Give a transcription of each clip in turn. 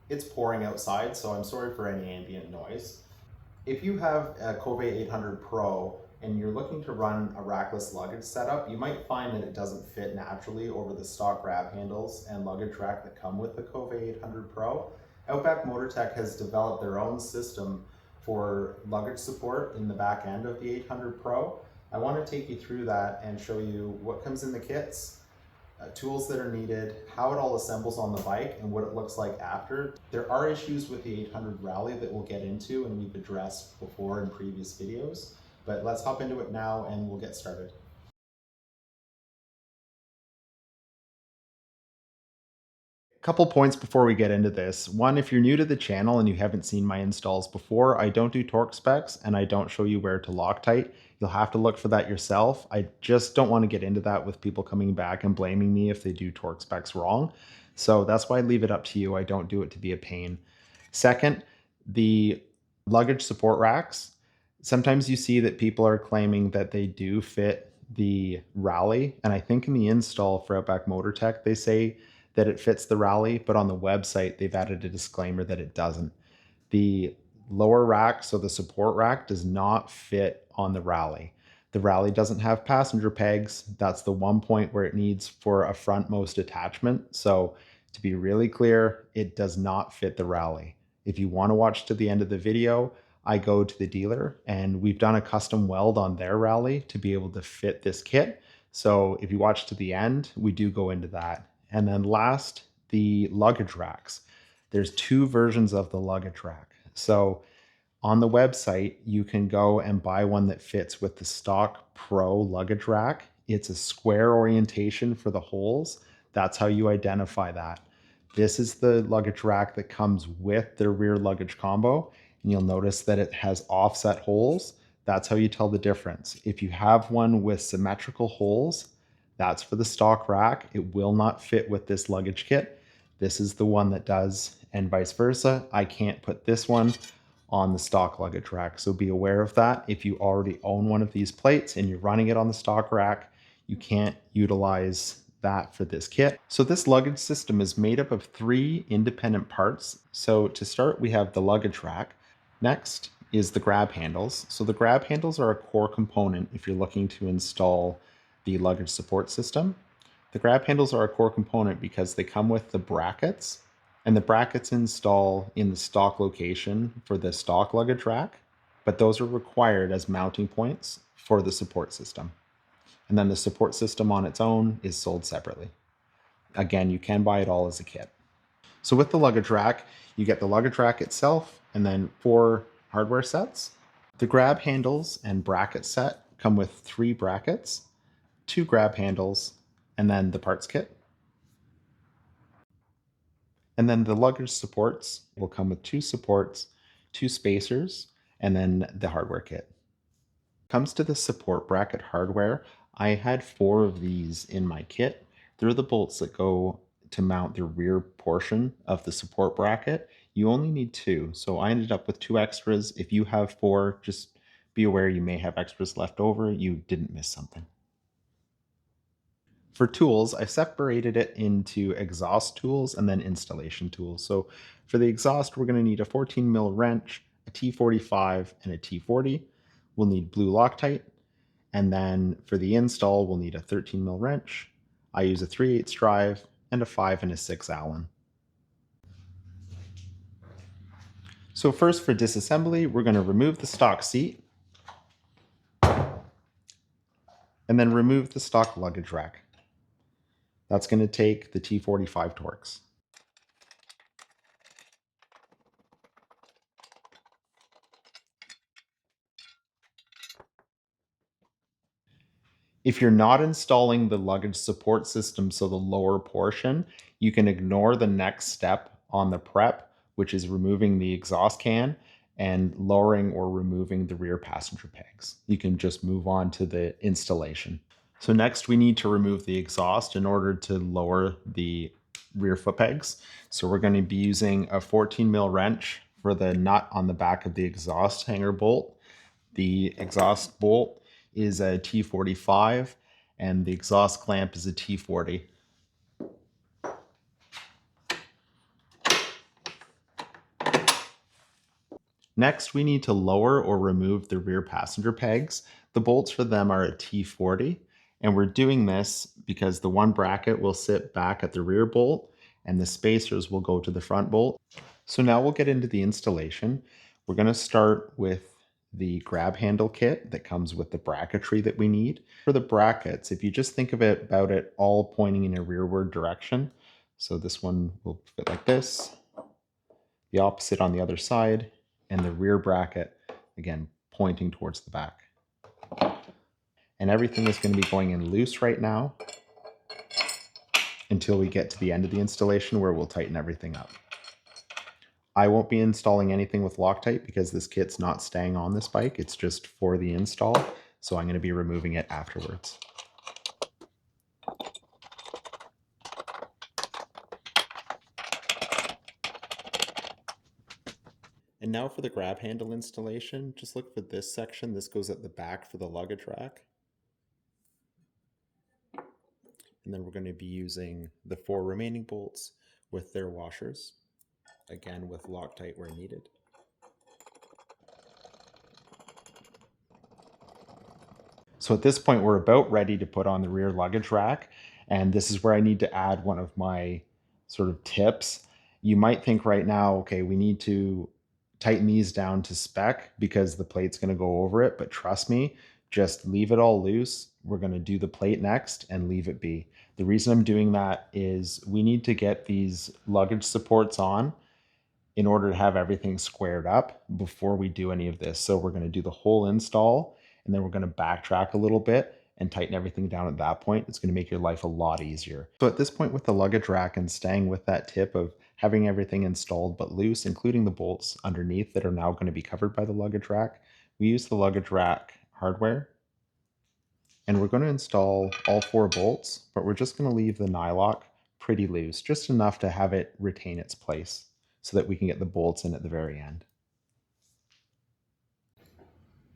It's pouring outside, so I'm sorry for any ambient noise. If you have a Kove 800 Pro and you're looking to run a rackless luggage setup, you might find that it doesn't fit naturally over the stock grab handles and luggage rack that come with the Kove 800 Pro. Outback Motortek has developed their own system for luggage support in the back end of the 800 Pro. I want to take you through that and show you what comes in the kits, tools that are needed, how it all assembles on the bike, and what it looks like after. There are issues with the 800 Rally that we'll get into and we've addressed before in previous videos, but let's hop into it now and we'll get started. Couple points before we get into this. One, if you're new to the channel and you haven't seen my installs before, I don't do torque specs and I don't show you where to Loctite. You'll have to look for that yourself. I just don't want to get into that with people coming back and blaming me if they do torque specs wrong. So that's why I leave it up to you. I don't do it to be a pain. Second, the luggage support racks. Sometimes you see that people are claiming that they do fit the Rally, and I think in the install for Outback Motortek, they say that it fits the Rally, but on the website, they've added a disclaimer that it doesn't. The lower rack, so the support rack, does not fit on the Rally. The Rally doesn't have passenger pegs. That's the one point where it needs for a frontmost attachment. So to be really clear, it does not fit the Rally. If you want to watch to the end of the video, I go to the dealer and we've done a custom weld on their Rally to be able to fit this kit. So if you watch to the end, we do go into that. And then last, the luggage racks. There's two versions of the luggage rack. So on the website, you can go and buy one that fits with the stock Pro luggage rack. It's a square orientation for the holes. That's how you identify that. This is the luggage rack that comes with the rear luggage combo. And you'll notice that it has offset holes. That's how you tell the difference. If you have one with symmetrical holes, that's for the stock rack. It will not fit with this luggage kit. This is the one that does, and vice versa. I can't put this one on the stock luggage rack, so be aware of that. If you already own one of these plates and you're running it on the stock rack, you can't utilize that for this kit. So this luggage system is made up of 3 independent parts. So to start, we have the luggage rack. Next is the grab handles. So the grab handles are a core component if you're looking to install the luggage support system. The grab handles are a core component because they come with the brackets, and the brackets install in the stock location for the stock luggage rack, but those are required as mounting points for the support system. And then the support system on its own is sold separately. Again, you can buy it all as a kit. So with the luggage rack, you get the luggage rack itself and then 4 hardware sets. The grab handles and bracket set come with 3 brackets, 2 grab handles, and then the parts kit. And then the luggage supports will come with 2 supports, 2 spacers, and then the hardware kit. Comes to the support bracket hardware, I had 4 of these in my kit. They're the bolts that go to mount the rear portion of the support bracket. You only need 2, so I ended up with 2 extras. If you have 4, just be aware you may have extras left over. You didn't miss something. For tools, I separated it into exhaust tools and then installation tools. So for the exhaust, we're going to need a 14 mil wrench, a T45, and a T40. We'll need blue Loctite. And then for the install, we'll need a 13 mil wrench. I use a 3/8 drive and a 5 and a 6 Allen. So first for disassembly, we're going to remove the stock seat and then remove the stock luggage rack. That's going to take the T45 Torx. If you're not installing the luggage support system, so the lower portion, you can ignore the next step on the prep, which is removing the exhaust can and lowering or removing the rear passenger pegs. You can just move on to the installation. So next we need to remove the exhaust in order to lower the rear foot pegs. So we're going to be using a 14 mil wrench for the nut on the back of the exhaust hanger bolt. The exhaust bolt is a T45 and the exhaust clamp is a T40. Next, we need to lower or remove the rear passenger pegs. The bolts for them are a T40, and we're doing this because the one bracket will sit back at the rear bolt and the spacers will go to the front bolt. So now we'll get into the installation. We're going to start with the grab handle kit that comes with the bracketry that we need. For the brackets, if you just think of it about it all pointing in a rearward direction, so this one will fit like this, the opposite on the other side, and the rear bracket, again, pointing towards the back. And everything is going to be going in loose right now until we get to the end of the installation where we'll tighten everything up. I won't be installing anything with Loctite because this kit's not staying on this bike. It's just for the install, so I'm going to be removing it afterwards. And now for the grab handle installation, just look for this section. This goes at the back for the luggage rack. And then we're going to be using the 4 remaining bolts with their washers, again with Loctite where needed. So at this point, we're about ready to put on the rear luggage rack. And this is where I need to add one of my sort of tips. You might think right now, okay, we need to tighten these down to spec because the plate's going to go over it. But trust me, just leave it all loose. We're going to do the plate next and leave it be. The reason I'm doing that is we need to get these luggage supports on in order to have everything squared up before we do any of this. So we're going to do the whole install and then we're going to backtrack a little bit and tighten everything down at that point. It's going to make your life a lot easier. So at this point with the luggage rack and staying with that tip of having everything installed but loose, including the bolts underneath that are now going to be covered by the luggage rack, we use the luggage rack hardware. And we're going to install all 4 bolts, but we're just going to leave the nylock pretty loose, just enough to have it retain its place so that we can get the bolts in at the very end.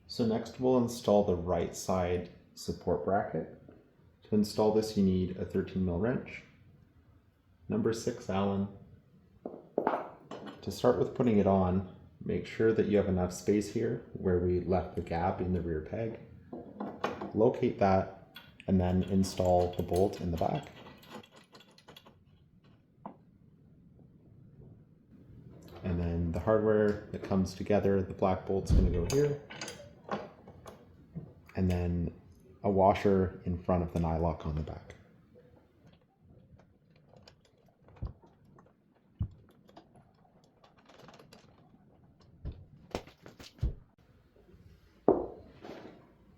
So next we'll install the right side support bracket. To install this you need a 13mm wrench, number 6 Allen. To start with putting it on, make sure that you have enough space here where we left the gap in the rear peg. Locate that and then install the bolt in the back. And then the hardware that comes together, the black bolt's going to go here. And then a washer in front of the nylock on the back.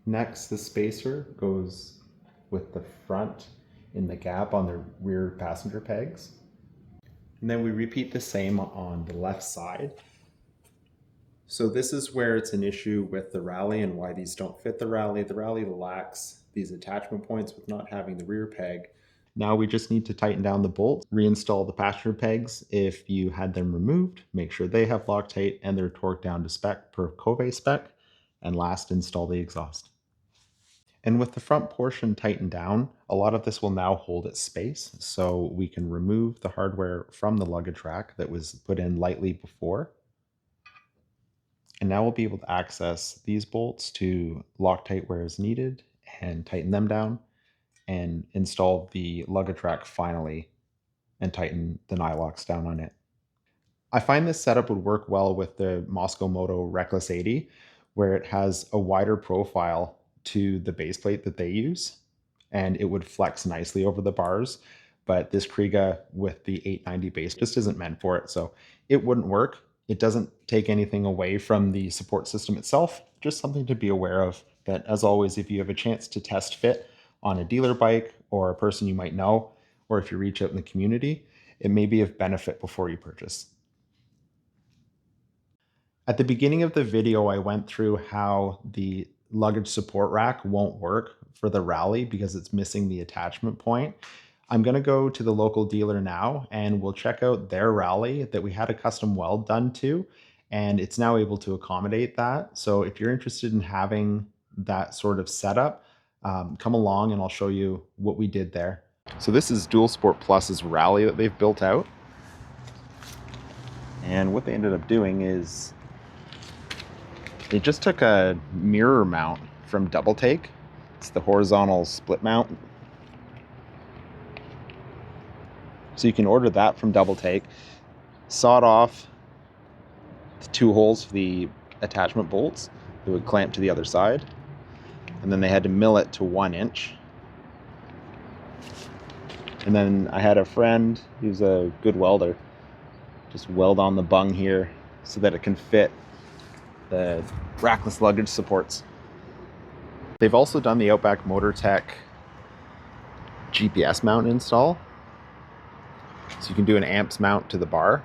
Next, the spacer goes with the front in the gap on the rear passenger pegs. And then we repeat the same on the left side. So this is where it's an issue with the Rally and why these don't fit the Rally. The Rally lacks these attachment points with not having the rear peg. Now we just need to tighten down the bolts, reinstall the passenger pegs if you had them removed, make sure they have Loctite and they're torqued down to spec per Kove spec, and last install the exhaust. And with the front portion tightened down, a lot of this will now hold its space, so we can remove the hardware from the luggage rack that was put in lightly before. And now we'll be able to access these bolts to Loctite where is needed and tighten them down and install the luggage rack finally and tighten the nylocks down on it. I find this setup would work well with the Moscow Moto Rackless 80, where it has a wider profile to the base plate that they use, and it would flex nicely over the bars. But this Kriega with the 890 base just isn't meant for it, so it wouldn't work. It doesn't take anything away from the support system itself, just something to be aware of. But as always, if you have a chance to test fit on a dealer bike or a person you might know, or if you reach out in the community, it may be of benefit before you purchase. At the beginning of the video, I went through how the luggage support rack won't work for the Rally because it's missing the attachment point. I'm going to go to the local dealer now and we'll check out their Rally that we had a custom weld done to, and it's now able to accommodate that. So if you're interested in having that sort of setup, come along and I'll show you what we did there. So this is Dual Sport Plus's Rally that they've built out. And what they ended up doing is They just took a mirror mount from Doubletake. It's the horizontal split mount. So you can order that from Doubletake. Sawed off the 2 holes for the attachment bolts that would clamp to the other side. And then they had to mill it to 1 inch. And then I had a friend who's a good welder just weld on the bung here so that it can fit the rackless luggage supports. They've also done the Outback Motortek GPS mount install. So you can do an amps mount to the bar.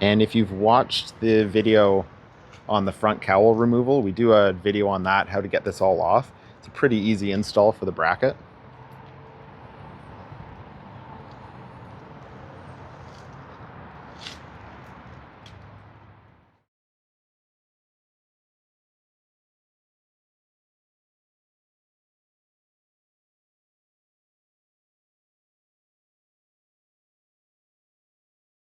And if you've watched the video on the front cowl removal, we do a video on that, how to get this all off. It's a pretty easy install for the bracket.